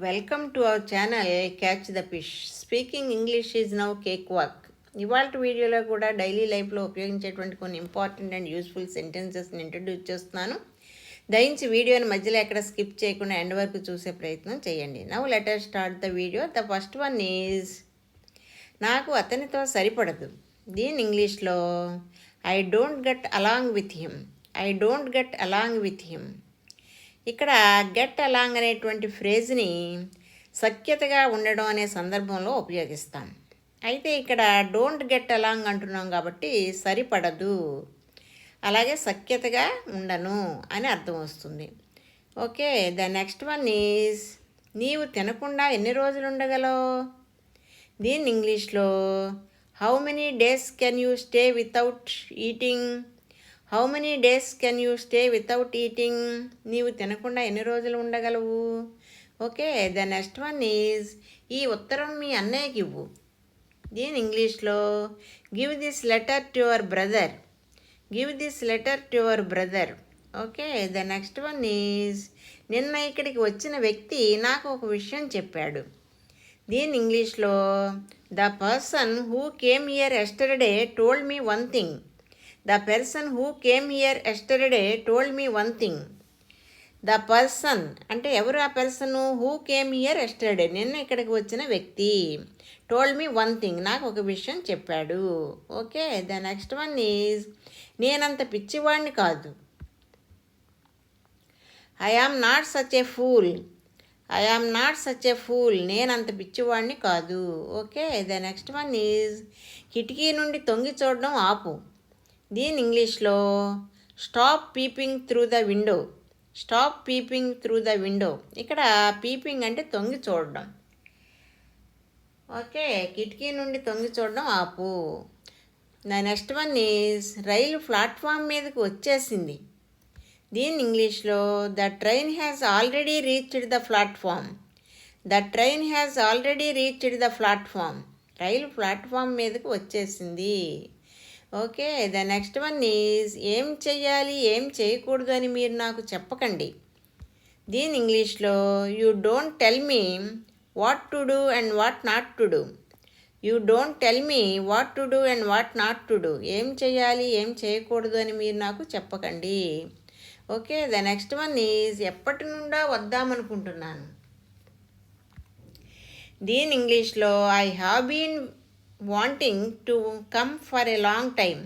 Welcome to our channel catch the fish. Speaking English is now cake walk. ఇవాళ వీడియోలో కూడా daily లైఫ్లో ఉపయోగించేటువంటి కొన్ని ఇంపార్టెంట్ అండ్ యూస్ఫుల్ సెంటెన్సెస్ని ఇంట్రడ్యూస్ చేస్తున్నాను. దయించి వీడియోని మధ్యలో ఎక్కడ స్కిప్ చేయకుండా ఎండ్ వరకు చూసే ప్రయత్నం చేయండి. Now let us start the video. The first one is నాకు అతనితో సరిపడదు. దీని ఇంగ్లీష్లో I don't get along with him. I don't get along with him. ఇక్కడ గెట్ అలాంగ్ అనేటువంటి ఫ్రేజ్ని సఖ్యతగా ఉండడం అనే సందర్భంలో ఉపయోగిస్తాం. అయితే ఇక్కడ డోంట్ గెట్ అలాంగ్ అంటున్నాం కాబట్టి సరిపడదు, అలాగే సఖ్యతగా ఉండను అని అర్థం వస్తుంది. Okay, the next one is నీవు తినకుండా ఎన్ని రోజులు ఉండగలవు. దీని ఇంగ్లీష్లో how many days can you stay without eating. How many days can you stay without eating. నీవు తినకుండా ఎన్ని రోజులు ఉండగలవు. Okay, the next one is ఈ ఉత్తరం మీ అన్నయ్యకి ఇవ్వు. దీని ఇంగ్లీష్లో give this letter to your brother. Give this letter to your brother. Okay, the next one is నిన్న ఇక్కడికి వచ్చిన వ్యక్తి నాకు ఒక విషయం చెప్పాడు. దీని ఇంగ్లీష్లో the person who came here yesterday told me one thing. The person who came here yesterday told me one thing. The person అంటే ఎవరు ఆ person? Who came here yesterday నిన్న ఇక్కడికి వచ్చిన వ్యక్తి. టోల్డ్ మీ వన్ థింగ్ నాకు ఒక విషయం చెప్పాడు. Okay, the next one is నేనంత పిచ్చివాడిని కాదు. I am not such a fool. I am not such a fool. నేనంత పిచ్చివాడిని కాదు. Okay, the next one is కిటికీ నుండి తొంగి చూడడం ఆపు. దీని ఇంగ్లీష్లో stop peeping through the window. Stop peeping through the window. ఇక్కడ పీపింగ్ అంటే తొంగి చూడడం. ఓకే, కిటికీ నుండి తొంగి చూడడం ఆపు. ద నెక్స్ట్ వన్ ఈజ్ రైలు ప్లాట్ఫామ్ మీదకి వచ్చేసింది. దీని ఇంగ్లీష్లో the train has already reached the platform. The train has already reached the platform. Rail platform మీదకి వచ్చేసింది. Okay, the next one is ఏం చెయ్యాలి ఏం చేయకూడదు అని మీరు నాకు చెప్పకండి. దీని ఇంగ్లీష్లో you don't tell me what to do and what not to do. You don't tell me what to do and what not to do. ఏం చేయాలి ఏం చేయకూడదు అని మీరు నాకు చెప్పకండి. Okay, the next one is ఎప్పటి నుండో వద్దామనుకుంటున్నాను. దీని ఇంగ్లీష్లో I have been wanting to come for a long time.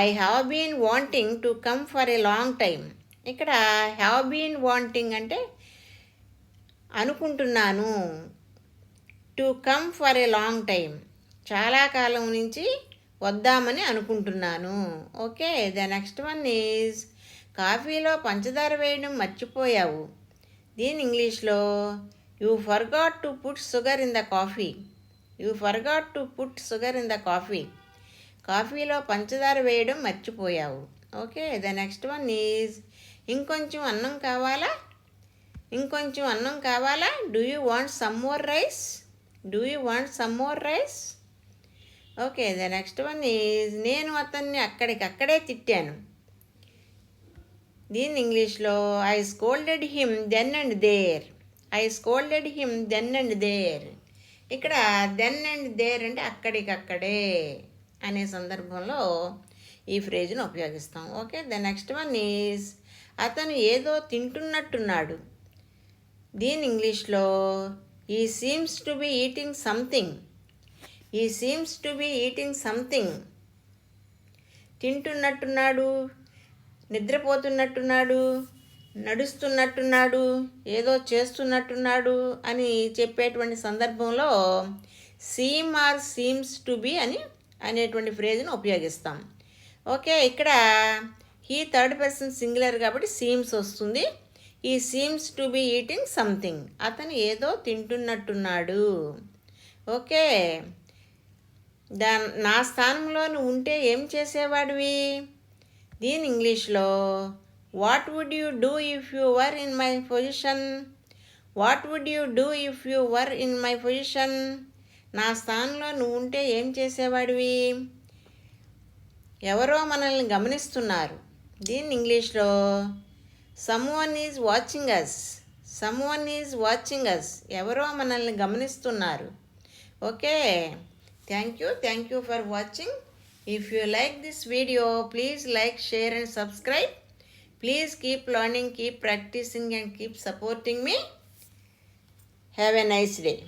I have been wanting to come for a long time. ఇక్కడ have been wanting అంటే అనుకుంటున్నాను. To come for a long time చాలా కాలం నుంచి వద్దామని అనుకుంటున్నాను. Okay, the next one is కాఫీలో పంచదార వేయడం మర్చిపోయావు. దీని ఇంగ్లీష్లో you forgot to put sugar in the coffee. You forgot to put sugar in the coffee. కాఫీలో పంచదార వేయడం మర్చిపోయావు. Okay, the next one is ఇంకొంచెం అన్నం కావాలా. ఇంకొంచెం అన్నం కావాలా. Do you want some more rice. Do you want some more rice. Okay, the next one is నేను అతన్ని అక్కడికక్కడే తిట్టాను. దీని ఇంగ్లీష్లో I scolded him then and there. I scolded him then and there. ఇక్కడ దెన్ అండ్ దేర్ అంటే అక్కడికక్కడే అనే సందర్భంలో ఈ ఫ్రేజ్ను ఉపయోగిస్తాం. Okay, the next one is అతను ఏదో తింటున్నట్టున్నాడు. దీని ఇంగ్లీష్లో he seems to be eating something. He seems to be eating something. తింటున్నట్టున్నాడు, నిద్రపోతున్నట్టున్నాడు, నడుస్తున్నట్టున్నాడు, ఏదో చేస్తున్నట్టున్నాడు అని చెప్పేటువంటి సందర్భంలో seem or seems to be అనేటువంటి ఫ్రేజ్ను ఉపయోగిస్తాం. ఓకే, ఇక్కడ హీ థర్డ్ పర్సన్ సింగులర్ కాబట్టి సీమ్స్ వస్తుంది. ఈ seems to be eating something. అతను ఏదో తింటున్నట్టున్నాడు. ఓకే, నా స్థానంలో నువ్వు ఉంటే ఏం చేసేవాడివి. దీని ఇంగ్లీష్లో what would you do if you were in my position. What would you do if you were in my position. నా స్థానంలో నువ్వు ఉంటే ఏం చేసేవాడివి. ఎవరో మనల్ని గమనిస్తున్నారు. దీన్ని ఇంగ్లీష్లో someone is watching us. Someone is watching us. ఎవరో మనల్ని గమనిస్తున్నారు. Okay, thank you for watching. If you like this video, please like, share and subscribe. Please keep learning, keep practicing and keep supporting me. Have a nice day.